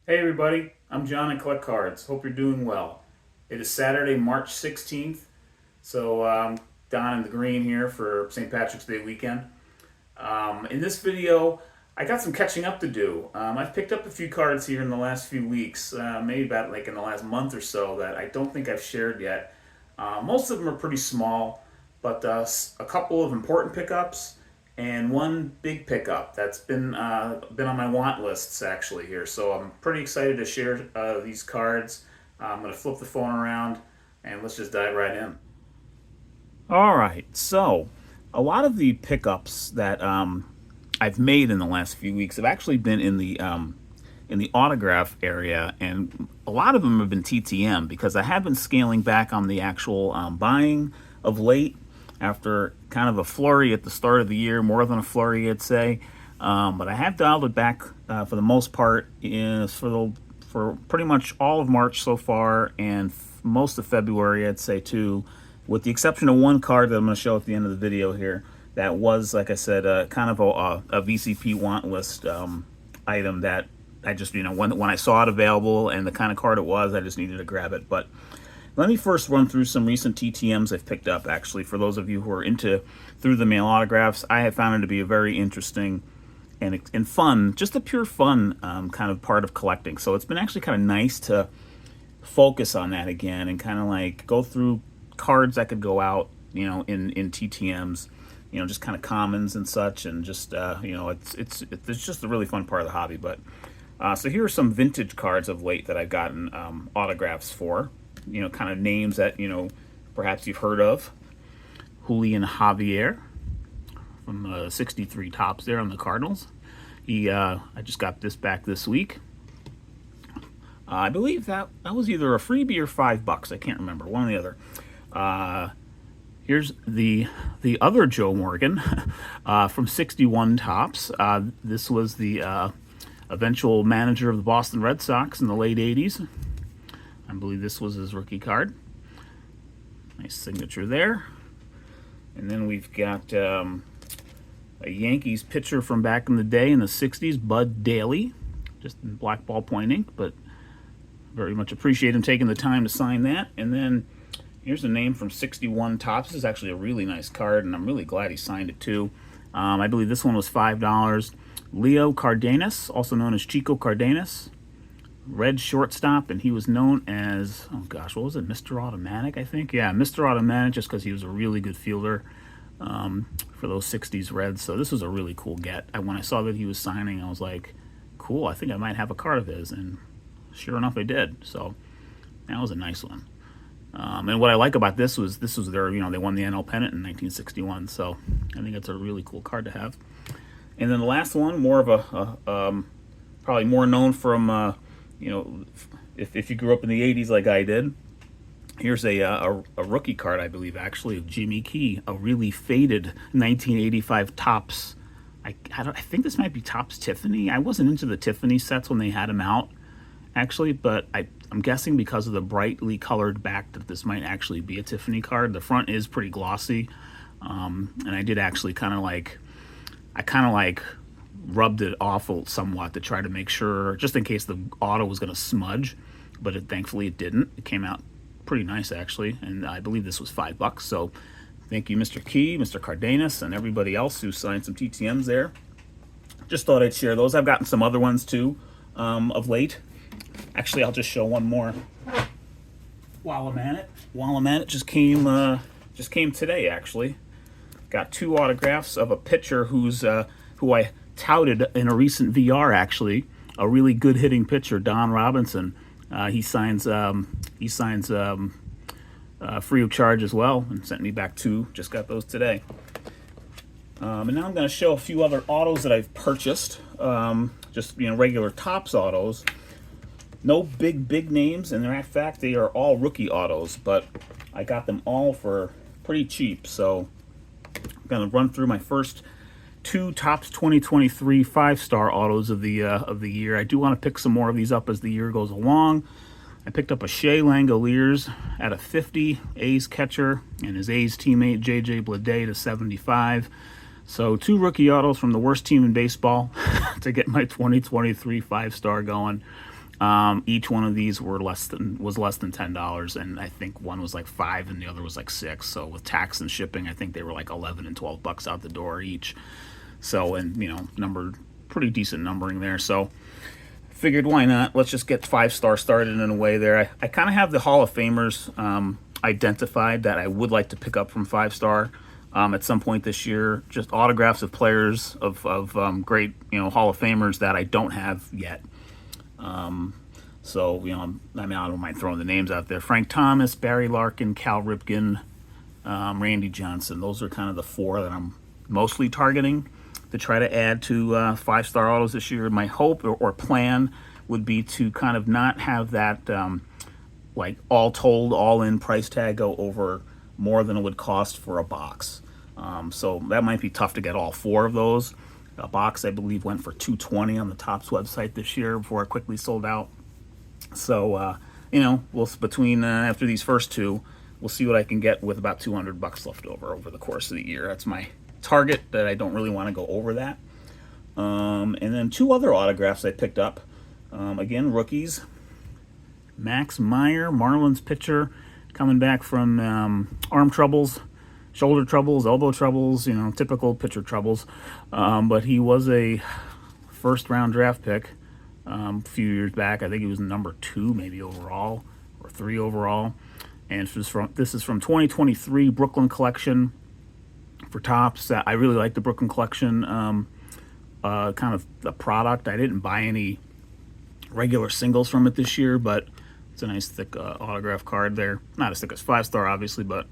Hey everybody, I'm John and Collect Cards. Hope you're doing well. It is Saturday, March 16th, so down in the green here for St. Patrick's Day weekend. In this video, I got some catching up to do. I've picked up a few cards here in the last few weeks, maybe about like in the last month or so that I don't think I've shared yet. Most of them are pretty small, but a couple of important pickups and one big pickup that's been on my want lists actually here. So I'm pretty excited to share these cards. I'm gonna flip the phone around and let's just dive right in. All right, so a lot of the pickups that I've made in the last few weeks have actually been in the autograph area, and a lot of them have been TTM because I have been scaling back on the actual buying of late after kind of a flurry at the start of the year, more than a flurry, I'd say. But I have dialed it back for the most part for pretty much all of March so far, and most of February, I'd say too, with the exception of one card that I'm going to show at the end of the video here. That was, like I said, kind of a VCP want list item that I just, when I saw it available and the kind of card it was, I just needed to grab it. But let me first run through some recent TTMs I've picked up, actually. For those of you who are into through the mail autographs, I have found it to be a very interesting and fun, just a pure fun kind of part of collecting. So it's been actually kind of nice to focus on that again and kind of like go through cards that could go out, in TTMs, just kind of commons and such, and just it's just a really fun part of the hobby. But so here are some vintage cards of late that I've gotten autographs for, kind of names that perhaps you've heard of. Julian Javier from 63 tops there on the Cardinals. I just got this back this week. I believe that was either a freebie or $5. I can't remember, one or the other. Here's the other Joe Morgan from 61 tops. This was the eventual manager of the Boston Red Sox in the late 80s. I believe this was his rookie card. Nice signature there. And then we've got a Yankees pitcher from back in the day in the 60s, Bud Daly, just in black ballpoint ink, but very much appreciate him taking the time to sign that. And then here's a name from 61 tops. This is actually a really nice card, and I'm really glad he signed it too. I believe this one was $5. Leo Cardenas, also known as Chico Cardenas, red shortstop, and he was known as, oh gosh, what was it, Mr. Automatic, I think? Yeah, Mr. Automatic, just because he was a really good fielder for those 60s Reds. So this was a really cool get. When I saw that he was signing, I was like, cool, I think I might have a card of his, and sure enough, I did. So that was a nice one. And what I like about this was their, they won the NL pennant in 1961, so I think it's a really cool card to have. And then the last one, more of a probably more known from, if you grew up in the 80s like I did. Here's a rookie card, I believe, actually, of Jimmy Key, a really faded 1985 Topps. I think this might be Topps Tiffany. I wasn't into the Tiffany sets when they had them out, actually, but I'm guessing because of the brightly colored back that this might actually be a Tiffany card. The front is pretty glossy, and I did actually kind of like rubbed it off somewhat to try to make sure, just in case the auto was going to smudge, but thankfully it didn't. It came out pretty nice, actually, and I believe this was $5. So thank you, Mr. Key, Mr. Cardenas, and everybody else who signed some TTMs there. Just thought I'd share those. I've gotten some other ones too of late. Actually, I'll just show one more while I'm at it. It just came today, actually. Got two autographs of a pitcher who I touted in a recent VR, actually, a really good hitting pitcher, Don Robinson. He signs free of charge as well, and sent me back two. Just got those today. And now I'm going to show a few other autos that I've purchased, just regular Topps autos. No big names, and in fact they are all rookie autos, but I got them all for pretty cheap. So I'm going to run through my first two Topps 2023 5-star autos of the year. I do want to pick some more of these up as the year goes along. I picked up a Shea Langoliers at a 50, A's catcher, and his A's teammate J.J. Bleday to 75. So two rookie autos from the worst team in baseball to get my 2023 5-star going. Each one of these was less than $10, and I think one was like $5 and the other was like $6. So with tax and shipping, I think they were like 11 and $12 out the door each. So, and numbered, pretty decent numbering there. So figured, why not? Let's just get 5-star started in a way there. I kind of have the Hall of Famers identified that I would like to pick up from 5-star at some point this year. Just autographs of players of great Hall of Famers that I don't have yet. So I don't mind throwing the names out there: Frank Thomas, Barry Larkin, Cal Ripken, Randy Johnson. Those are kind of the 4 that I'm mostly targeting to try to add to 5-star autos this year. My hope or plan would be to kind of not have that like all told, all in price tag go over more than it would cost for a box. So that might be tough to get all 4 of those. A box, I believe, went for $220 on the Topps website this year before it quickly sold out. So we'll between after these first 2, we'll see what I can get with about $200 left over the course of the year. That's my target, that I don't really want to go over that. And then 2 other autographs I picked up. Again, rookies. Max Meyer, Marlins pitcher, coming back from arm troubles, shoulder troubles, elbow troubles, typical pitcher troubles. But he was a first-round draft pick a few years back. I think he was number 2 maybe overall, or 3 overall. And this is from 2023 Brooklyn Collection for Topps. I really like the Brooklyn Collection kind of the product. I didn't buy any regular singles from it this year, but it's a nice thick autograph card there. Not as thick as 5-star, obviously, but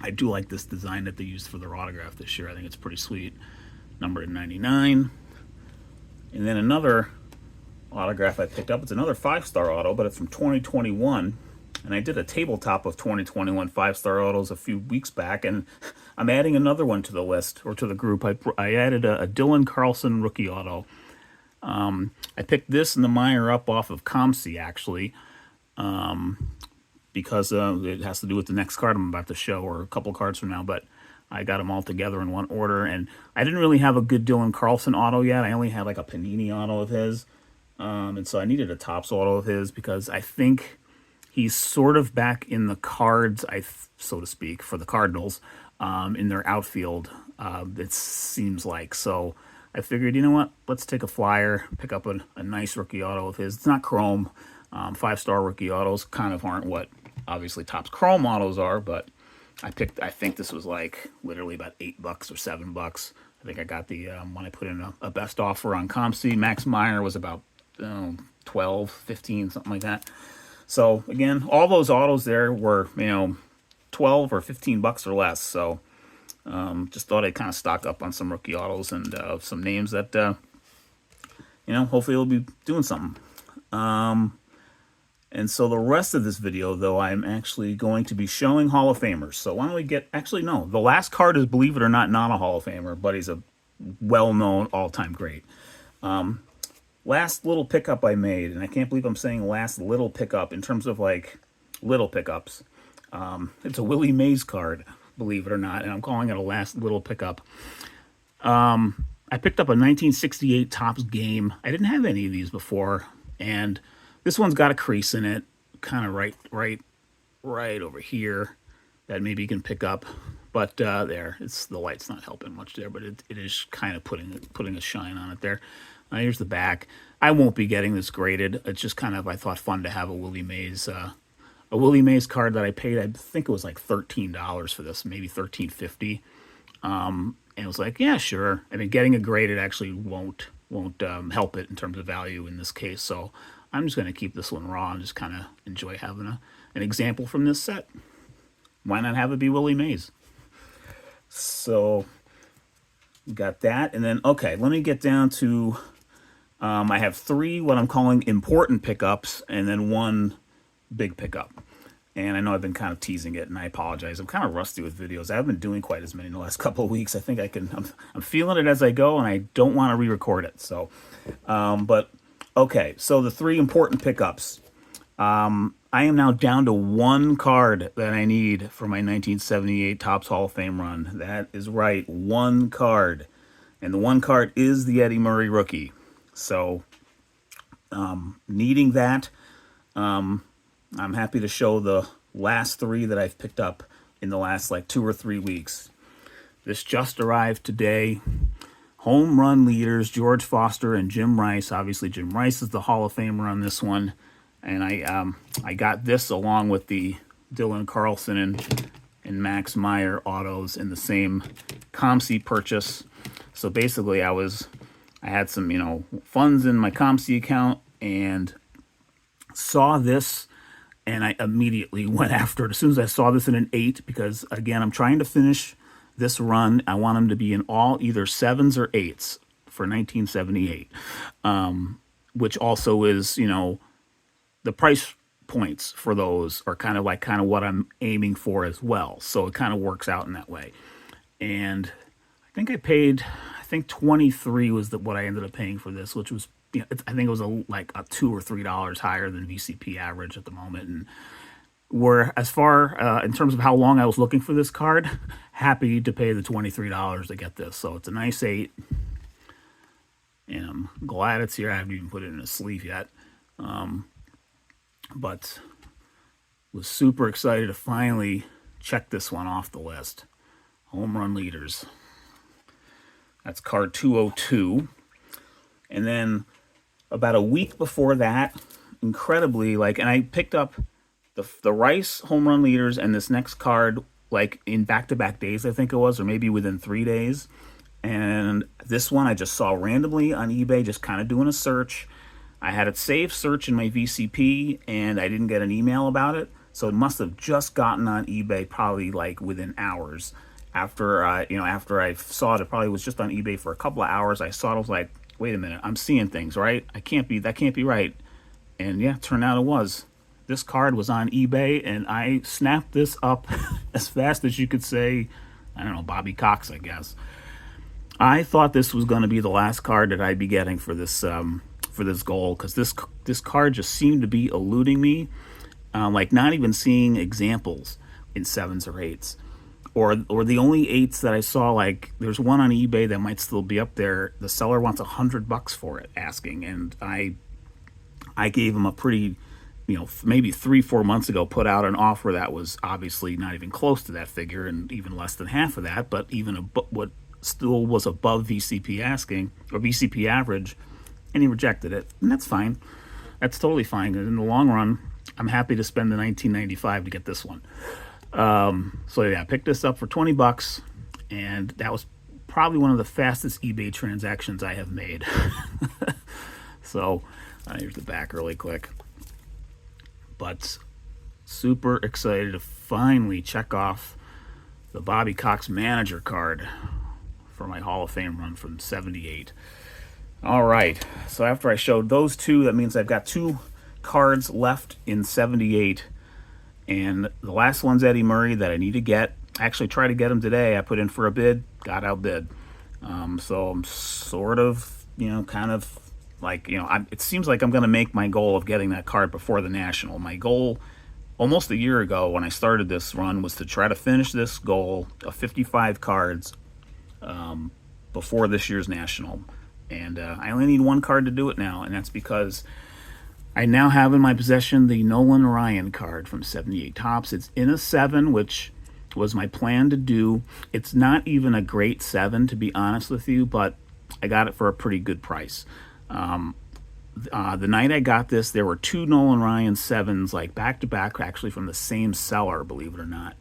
I do like this design that they used for their autograph this year. I think it's pretty sweet. Numbered in 99. And then another autograph I picked up. It's another 5-star auto, but it's from 2021. And I did a tabletop of 2021 5-star autos a few weeks back, and I'm adding another one to the list, or to the group. I added a Dylan Carlson rookie auto. I picked this and the Meyer up off of ComC, actually, because it has to do with the next card I'm about to show, or a couple cards from now, but I got them all together in one order, and I didn't really have a good Dylan Carlson auto yet. I only had like a Panini auto of his, and so I needed a Topps auto of his, because I think he's sort of back in the cards, so to speak, for the Cardinals, in their outfield, it seems like. So I figured, you know what, let's take a flyer, pick up a nice rookie auto of his. It's not chrome. 5-star rookie autos kind of aren't what, obviously, Topps chrome autos are, but I think this was like literally about $8 or $7. I think I got the, when I put in a best offer on ComC, Max Meyer was about 12, 15, something like that. So again, all those autos there were, 12 or $15 or less. So just thought I'd kind of stock up on some rookie autos and some names that, hopefully will be doing something. And so the rest of this video, though, I'm actually going to be showing Hall of Famers. So why don't we actually, no, the last card is, believe it or not a Hall of Famer, but he's a well-known all-time great. Last little pickup I made, and I can't believe I'm saying last little pickup in terms of like little pickups. It's a Willie Mays card, believe it or not, and I'm calling it a last little pickup. I picked up a 1968 Topps Game. I didn't have any of these before, and this one's got a crease in it, kind of right over here, that maybe you can pick up. But there, the light's not helping much there, but it is kind of putting a shine on it there. Here's the back. I won't be getting this graded. It's just kind of, I thought, fun to have a Willie Mays card that I paid. I think it was like $13 for this, maybe $13.50. And it was like, yeah, sure. I mean, getting a graded actually won't help it in terms of value in this case. So I'm just going to keep this one raw and just kind of enjoy having an example from this set. Why not have it be Willie Mays? So got that. And then, okay, let me get down to, I have 3 what I'm calling important pickups, and then 1 big pickup. And I know I've been kind of teasing it, and I apologize. I'm kind of rusty with videos. I haven't been doing quite as many in the last couple of weeks. I think I'm feeling it as I go, and I don't want to re-record it. So, but okay, so the 3 important pickups. I am now down to 1 card that I need for my 1978 Topps Hall of Fame run. That is right, 1 card. And the 1 card is the Eddie Murray rookie. So needing that. I'm happy to show the last 3 that I've picked up in the last like 2 or 3 weeks. This just arrived today. Home run leaders, George Foster and Jim Rice. Obviously, Jim Rice is the Hall of Famer on this one. And I got this along with the Dylan Carlson and Max Meyer autos in the same ComC purchase. So basically, I had some, funds in my ComC account and saw this, and I immediately went after it as soon as I saw this in an 8, because again, I'm trying to finish this run. I want them to be in all either 7s or 8s for 1978, which also is, the price points for those are kind of what I'm aiming for as well. So it kind of works out in that way. And I think 23 was what I ended up paying for this, which was, I think it was like a $2 or $3 higher than VCP average at the moment. And we're, as far in terms of how long I was looking for this card, happy to pay the $23 to get this. So it's a nice 8, and I'm glad it's here. I haven't even put it in a sleeve yet, but was super excited to finally check this one off the list. Home run leaders. That's card 202. And then about a week before that, incredibly, and I picked up the Rice home run leaders and this next card in back-to-back days, I think it was, or maybe within 3 days. And this one I just saw randomly on eBay, just kind of doing a search. I had it saved search in my VCP, and I didn't get an email about it. So it must have just gotten on eBay probably within hours. After after I saw it, it probably was just on eBay for a couple of hours. I saw it, I was like, wait a minute, I'm seeing things, right? That can't be right. And yeah, turned out it was. This card was on eBay, and I snapped this up as fast as you could say, I don't know, Bobby Cox, I guess. I thought this was going to be the last card that I'd be getting for this goal, because this card just seemed to be eluding me, not even seeing examples in 7s or 8s. Or the only 8s that I saw, there's one on eBay that might still be up there. The seller wants $100 for it, asking, and I gave him a pretty, maybe 3-4 months ago, put out an offer that was obviously not even close to that figure, and even less than half of that, but even what still was above VCP asking or VCP average, and he rejected it, and that's fine. That's totally fine. And in the long run, I'm happy to spend the $19.95 to get this one. So yeah, I picked this up for $20, and that was probably one of the fastest eBay transactions I have made. So here's the back really quick, but super excited to finally check off the Bobby Cox manager card for my Hall of Fame run from 78. All right, so after I showed those 2, that means I've got 2 cards left in 78. And the last one's Eddie Murray that I need to get. I actually tried to get him today. I put in for a bid, got outbid. So I'm sort of, it seems like I'm going to make my goal of getting that card before the National. My goal almost a year ago when I started this run was to try to finish this goal of 55 cards before this year's National. And I only need 1 card to do it now, and that's because I now have in my possession the Nolan Ryan card from 78 Topps. It's in a 7, which was my plan to do. It's not even a great 7, to be honest with you, but I got it for a pretty good price. The night I got this, there were 2 Nolan Ryan 7s, back-to-back, actually from the same seller, believe it or not.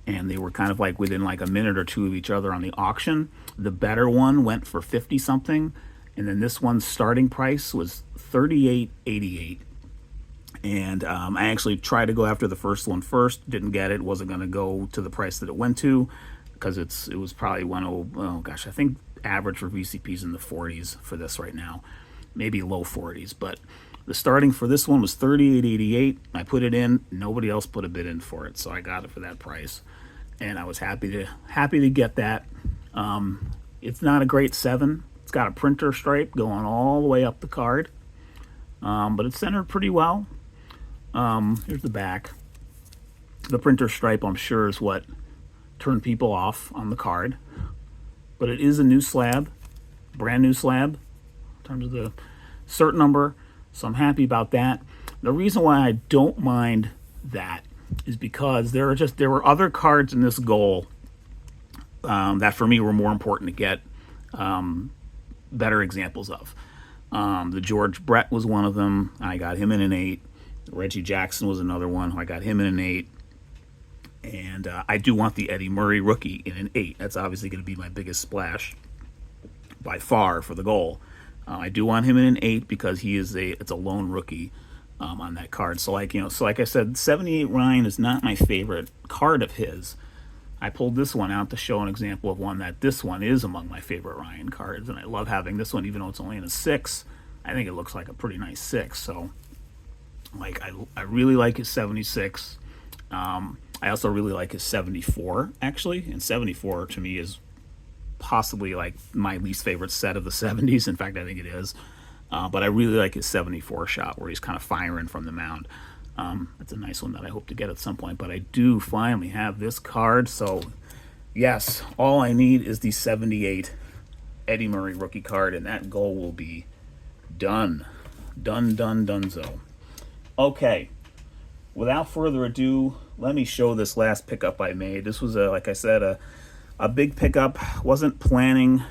And they were kind of within a minute or 2 of each other on the auction. The better one went for 50-something. And then this one's starting price was $38.88. And I actually tried to go after the first one first, didn't get it, wasn't going to go to the price that it went to, because it was probably I think average for VCPs in the 40s for this right now, maybe low 40s. But the starting for this one was $38.88. I put it in, nobody else put a bid in for it, so I got it for that price, and I was happy to get that. It's not a great 7. It's got a printer stripe going all the way up the card, but it's centered pretty well. Here's the back. The printer stripe, I'm sure, is what turned people off on the card, but it is a new slab, brand new slab, in terms of the cert number. So I'm happy about that. The reason why I don't mind that is because there were other cards in this goal that for me were more important to get better examples of. The George Brett was one of them. I got him in an 8. Reggie Jackson was another one. I got him in an 8. And I do want the Eddie Murray rookie in an 8. That's obviously going to be my biggest splash by far for the goal. I do want him in an 8 because it's a lone rookie on that card. So like I said, 78 Ryan is not my favorite card of his. I pulled this one out to show an example of one that this one is among my favorite Ryan cards, and I love having this one even though it's only in a 6. I think it looks like a pretty nice 6. So like I really like his 76. I also really like his 74 actually, and 74 to me is possibly like my least favorite set of the 70s. In fact, I think it is. But I really like his 74 shot where he's kind of firing from the mound. That's a nice one that I hope to get at some point. But I do finally have this card. So, yes, all I need is the 78 Eddie Murray rookie card, and that goal will be done. Donezo. Okay. Without further ado, let me show this last pickup I made. This was, like I said, a big pickup. Wasn't planning.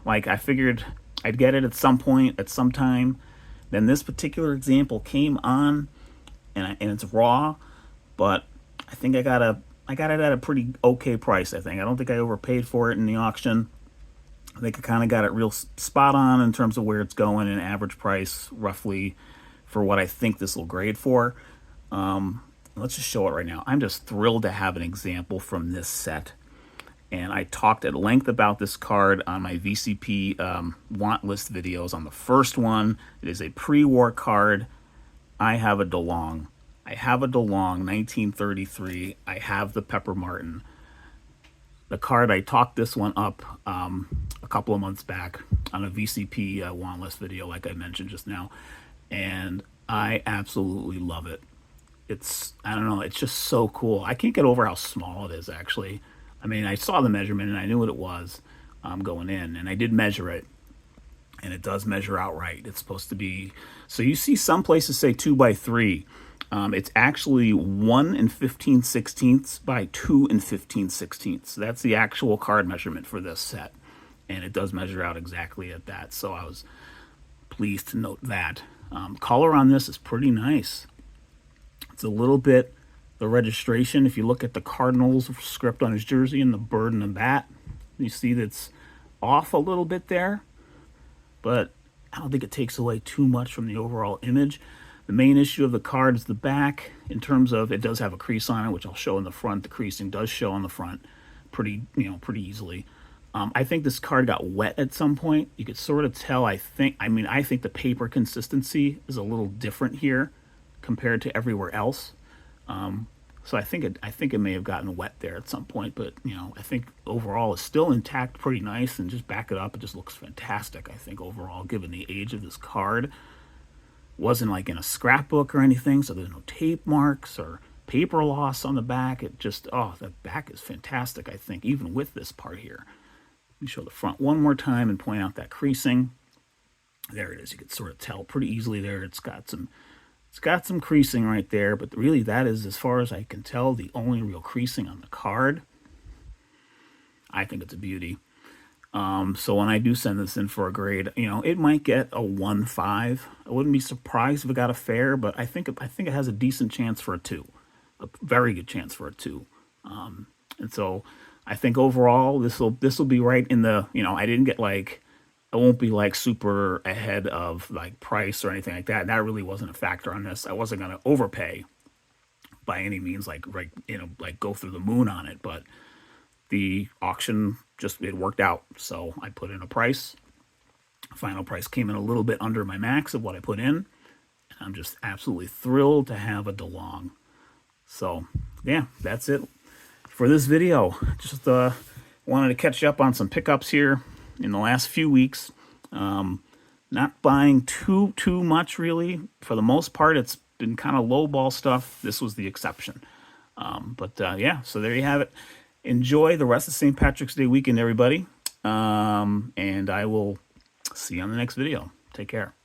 Like, I figured I'd get it at some point, at some time. Then this particular example came on, and it's raw, but I think I got it at a pretty okay price, I think. I don't think I overpaid for it in the auction. I think I kind of got it real spot on in terms of where it's going and average price, roughly, for what I think this will grade for. Let's just show it right now. I'm just thrilled to have an example from this set. And I talked at length about this card on my VCP want list videos. On the first one, it is a pre-war card. I have a DeLong. 1933. I have the Pepper Martin. The card, I talked this one up a couple of months back on a VCP want list video, like I mentioned just now. And I absolutely love it. I don't know, it's just so cool. I can't get over how small it is, actually. I mean, I saw the measurement and I knew what it was going in, and I did measure it, and it does measure out right. It's supposed to be, so you see some places say 2 by 3. It's actually 1 15/16 by 2 15/16. That's the actual card measurement for this set, and it does measure out exactly at that. So I was pleased to note that. Color on this is pretty nice. It's a little bit, the registration, if you look at the Cardinals script on his jersey and the bird and the bat, you see that's off a little bit there, but I don't think it takes away too much from the overall image. The main issue of the card is the back, in terms of it does have a crease on it, which I'll show in the front. The creasing does show on the front pretty easily. I think this card got wet at some point. You could sort of tell, I think the paper consistency is a little different here compared to everywhere else. So I think it may have gotten wet there at some point, but I think overall it's still intact, pretty nice, and just back it up, it just looks fantastic. I think overall, given the age of this card, wasn't like in a scrapbook or anything, so there's no tape marks or paper loss on the back. It just, the back is fantastic, I think, even with this part here. Let me show the front one more time and point out that creasing. There it is. You can sort of tell pretty easily there. It's got some creasing right there, but really that is, as far as I can tell, the only real creasing on the card. I think it's a beauty. So when I do send this in for a grade, it might get a 1.5. I wouldn't be surprised if it got a fair, but I think it has a decent chance for a 2, a very good chance for a 2. And so I think overall this will be right in the, I didn't get like, I won't be like super ahead of like price or anything like that. That really wasn't a factor on this. I wasn't going to overpay by any means, like go through the moon on it, but the auction it worked out. So I put in a price. Final price came in a little bit under my max of what I put in. And I'm just absolutely thrilled to have a DeLong. So yeah, that's it for this video. Just wanted to catch up on some pickups here in the last few weeks. Not buying too much really. For the most part, it's been kind of low ball stuff. This was the exception. Yeah, so there you have it. Enjoy the rest of St. Patrick's Day weekend, everybody. And I will see you on the next video. Take care.